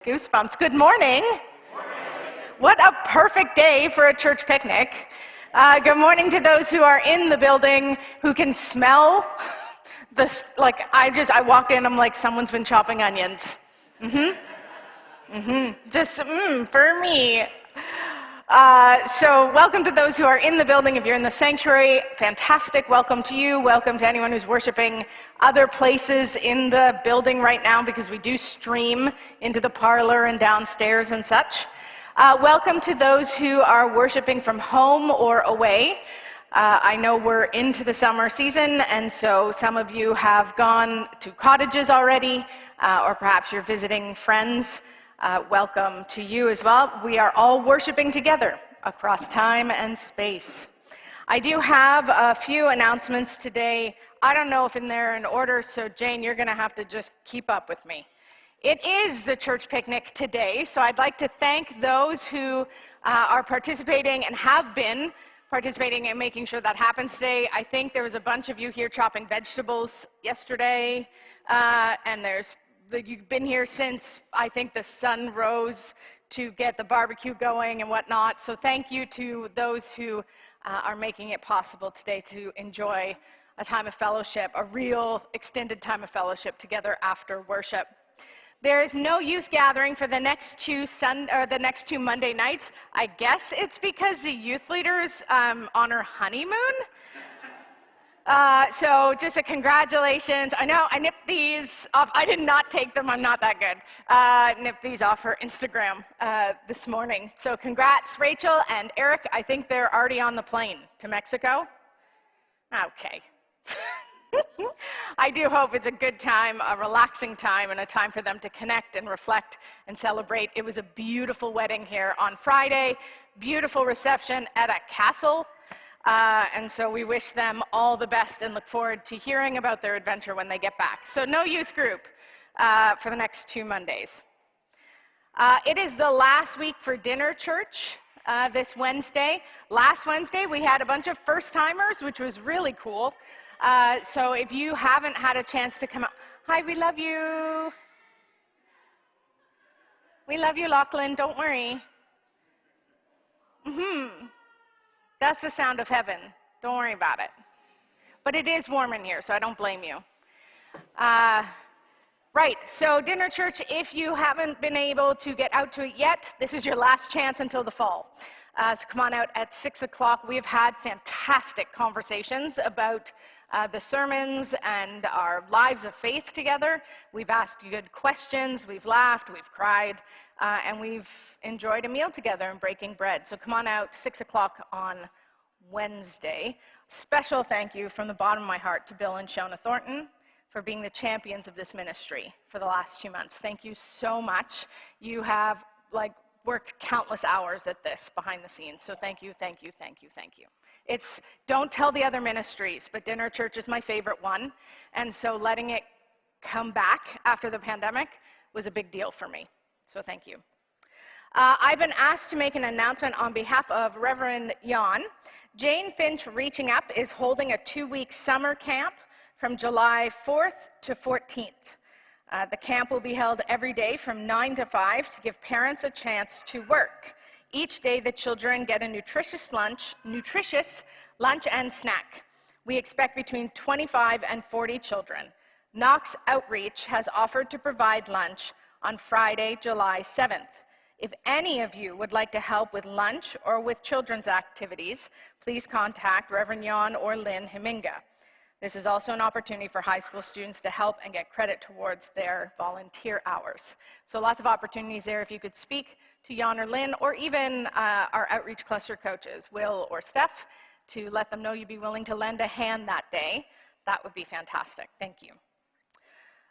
Goosebumps. Good morning. What a perfect day for a church picnic. Good morning to those who are in the building who can smell this. I walked in, I'm like, someone's been chopping onions. Just for me. So welcome to those who are in the building. If you're in the sanctuary, fantastic. Welcome to you. Welcome to anyone who's worshiping other places in the building right now, because we do stream into the parlor and downstairs and such. Welcome to those who are worshiping from home or away. I know we're into the summer season, and so some of you have gone to cottages already, or perhaps you're visiting friends. Welcome to you as well. We are all worshiping together across time and space. I do have a few announcements today. I don't know if they're in order, so Jane, you're going to have to just keep up with me. It is the church picnic today, so I'd like to thank those who are participating and have been participating in making sure that happens today. I think there was a bunch of you here chopping vegetables yesterday, and you've been here since, I think, the sun rose to get the barbecue going and whatnot. So thank you to those who are making it possible today to enjoy a time of fellowship, a real extended time of fellowship together after worship. There is no youth gathering for the next two Monday nights. I guess it's because the youth leaders on her honeymoon. So just a congratulations. I know I nipped these off. I did not take them. I'm not that good. Nipped these off her Instagram this morning. So congrats, Rachel and Eric. I think they're already on the plane to Mexico. Okay. I do hope it's a good time, a relaxing time, and a time for them to connect and reflect and celebrate. It was a beautiful wedding here on Friday, beautiful reception at a castle. And so we wish them all the best and look forward to hearing about their adventure when they get back. So no youth group for the next 2 Mondays. It is the last week for dinner church this Wednesday. Last Wednesday we had a bunch of first-timers, which was really cool. So if you haven't had a chance to come out, hi, we love you. We love you, Lachlan, don't worry. That's the sound of heaven. Don't worry about it. But it is warm in here, so I don't blame you. Right, so dinner church, if you haven't been able to get out to it yet, this is your last chance until the fall. So come on out at 6 o'clock. We've had fantastic conversations about the sermons and our lives of faith together. We've asked good questions, we've laughed, we've cried, and we've enjoyed a meal together and breaking bread. So come on out, 6 o'clock on Wednesday. Special thank you from the bottom of my heart to Bill and Shona Thornton for being the champions of this ministry for the last 2 months. Thank you so much. You have worked countless hours at this behind the scenes. So thank you, thank you, thank you, thank you. Don't tell the other ministries, but dinner church is my favorite one. And so letting it come back after the pandemic was a big deal for me. So thank you. I've been asked to make an announcement on behalf of Reverend Jan. Jane Finch Reaching Up is holding a 2-week summer camp from July 4th to 14th. The camp will be held every day from 9 to 5 to give parents a chance to work. Each day, the children get a nutritious lunch and snack. We expect between 25 and 40 children. Knox Outreach has offered to provide lunch on Friday, July 7th. If any of you would like to help with lunch or with children's activities, please contact Reverend Jan or Lynn Himinga. This is also an opportunity for high school students to help and get credit towards their volunteer hours. So lots of opportunities there. If you could speak to Jan or Lynn, or even our outreach cluster coaches, Will or Steph, to let them know you'd be willing to lend a hand that day, that would be fantastic. Thank you.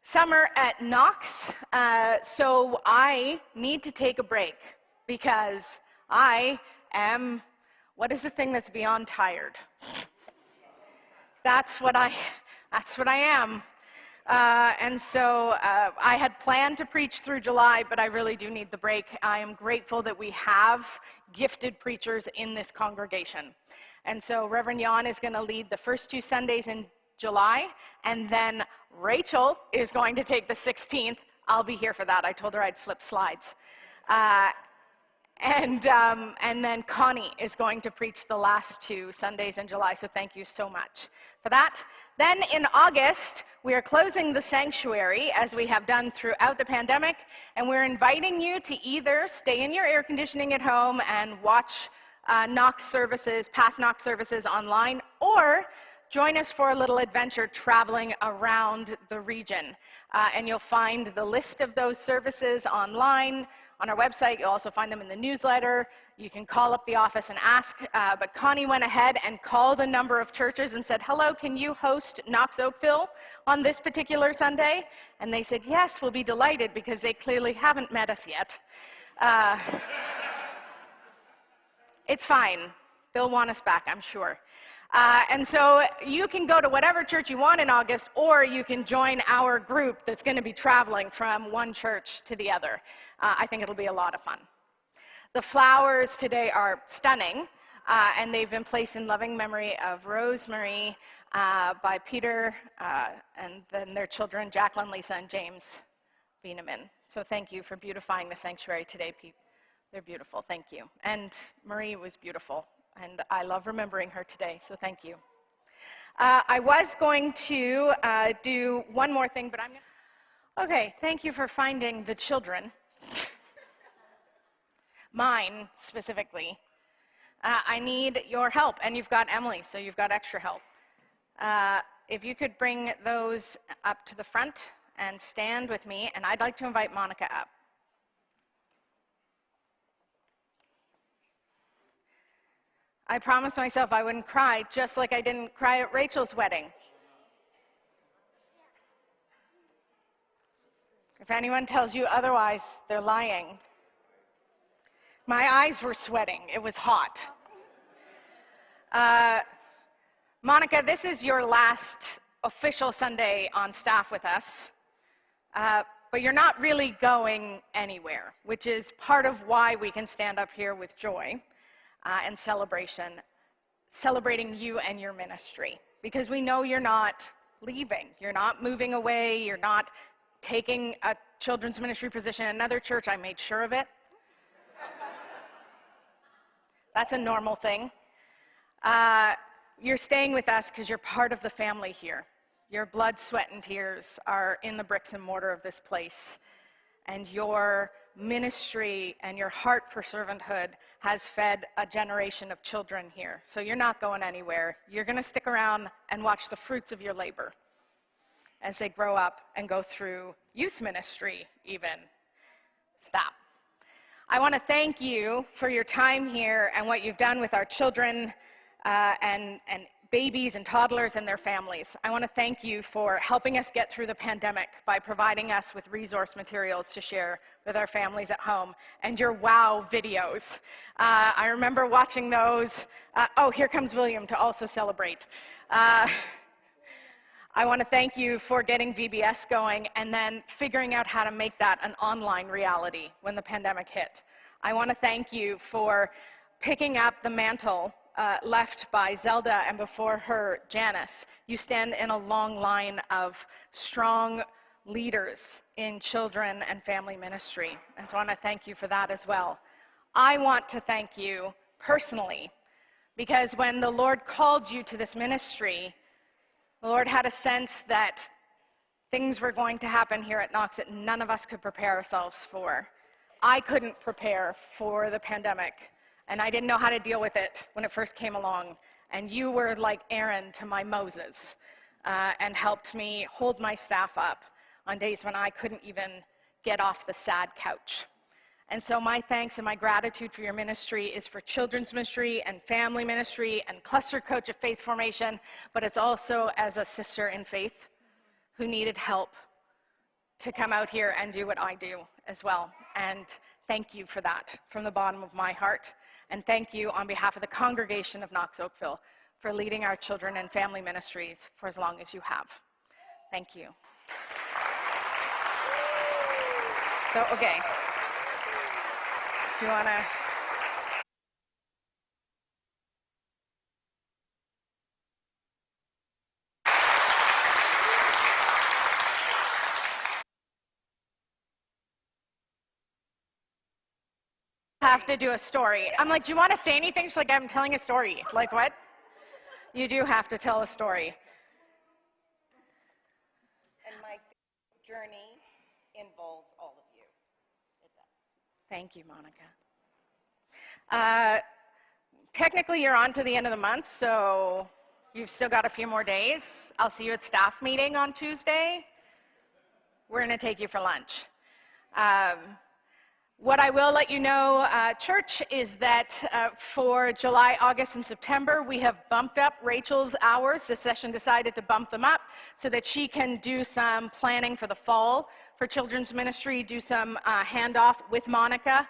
Summer at Knox. So I need to take a break because I am, what is the thing that's beyond tired? That's what I am. And so I had planned to preach through July, but I really do need the break. I am grateful that we have gifted preachers in this congregation. And so Reverend Jan is going to lead the first 2 Sundays in July, and then Rachel is going to take the 16th. I'll be here for that. I told her I'd flip slides. And then Connie is going to preach the last 2 Sundays in July, so thank you so much for that. Then in August, we are closing the sanctuary, as we have done throughout the pandemic, and we're inviting you to either stay in your air conditioning at home and watch Knox services, past Knox services online, or join us for a little adventure traveling around the region. And you'll find the list of those services online on our website. You'll also find them in the newsletter. You can call up the office and ask. But Connie went ahead and called a number of churches and said, hello, can you host Knox Oakville on this particular Sunday? And they said, yes, we'll be delighted, because they clearly haven't met us yet. It's fine. They'll want us back, I'm sure. And so you can go to whatever church you want in August, or you can join our group that's going to be traveling from one church to the other. I think it'll be a lot of fun. The flowers today are stunning, and they've been placed in loving memory of Rosemary by Peter, and then their children, Jacqueline, Lisa, and James Bieneman. So thank you for beautifying the sanctuary today, Pete. They're beautiful, thank you. And Marie was beautiful. And I love remembering her today, so thank you. I was going to do one more thing, but I'm going to... Okay, thank you for finding the children. Mine, specifically. I need your help, and you've got Emily, so you've got extra help. If you could bring those up to the front and stand with me, and I'd like to invite Monika up. I promised myself I wouldn't cry, just like I didn't cry at Rachel's wedding. If anyone tells you otherwise, they're lying. My eyes were sweating. It was hot. Monika, this is your last official Sunday on staff with us, but you're not really going anywhere, which is part of why we can stand up here with joy. And celebrating you and your ministry, because we know you're not leaving, you're not moving away, you're not taking a children's ministry position in another church. I made sure of it. That's a normal thing. You're staying with us because you're part of the family here. Your blood, sweat, and tears are in the bricks and mortar of this place, and your ministry and your heart for servanthood has fed a generation of children here. So you're not going anywhere. You're going to stick around and watch the fruits of your labor as they grow up and go through youth ministry even. Stop. I want to thank you for your time here and what you've done with our children and babies and toddlers and their families. I want to thank you for helping us get through the pandemic by providing us with resource materials to share with our families at home, and your wow videos. I remember watching those. Oh, here comes William to also celebrate. I want to thank you for getting VBS going and then figuring out how to make that an online reality when the pandemic hit. I want to thank you for picking up the mantle left by Zelda, and before her, Janice. You stand in a long line of strong leaders in children and family ministry, and so I want to thank you for that as well. I want to thank you personally, because when the Lord called you to this ministry, the Lord had a sense that things were going to happen here at Knox that none of us could prepare ourselves for. I couldn't prepare for the pandemic, and I didn't know how to deal with it when it first came along. And you were like Aaron to my Moses, and helped me hold my staff up on days when I couldn't even get off the sad couch. And so my thanks and my gratitude for your ministry is for children's ministry and family ministry and cluster coach of faith formation, but it's also as a sister in faith who needed help to come out here and do what I do as well. And thank you for that from the bottom of my heart. And thank you on behalf of the congregation of Knox Oakville for leading our children and family ministries for as long as you have. Thank you. So, okay. Do you want to? have to do a story. I'm like, do you want to say anything? She's like, I'm telling a story. Like, what? You do have to tell a story. And my journey involves all of you. It does. Thank you, Monika. Technically, you're on to the end of the month, so you've still got a few more days. I'll see you at staff meeting on Tuesday. We're going to take you for lunch. What I will let you know, church, is that for July, August, and September, we have bumped up Rachel's hours. The session decided to bump them up so that she can do some planning for the fall for children's ministry, do some handoff with Monika.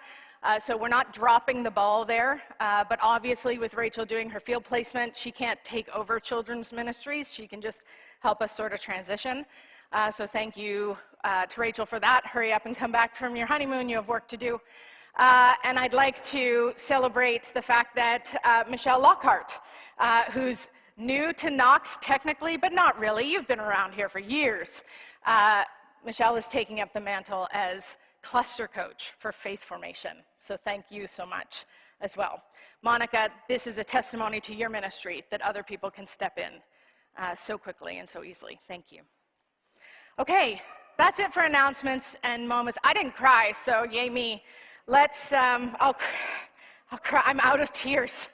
So we're not dropping the ball there, but obviously with Rachel doing her field placement, she can't take over children's ministries. She can just help us sort of transition. So thank you to Rachel for that. Hurry up and come back from your honeymoon. You have work to do. And I'd like to celebrate the fact that Michelle Lockhart, who's new to Knox technically, but not really. You've been around here for years. Michelle is taking up the mantle as cluster coach for faith formation. So thank you so much as well. Monika, this is a testimony to your ministry that other people can step in so quickly and so easily. Thank you. Okay, that's it for announcements and moments. I didn't cry, so yay me. Let's, I'll cry. I'm out of tears.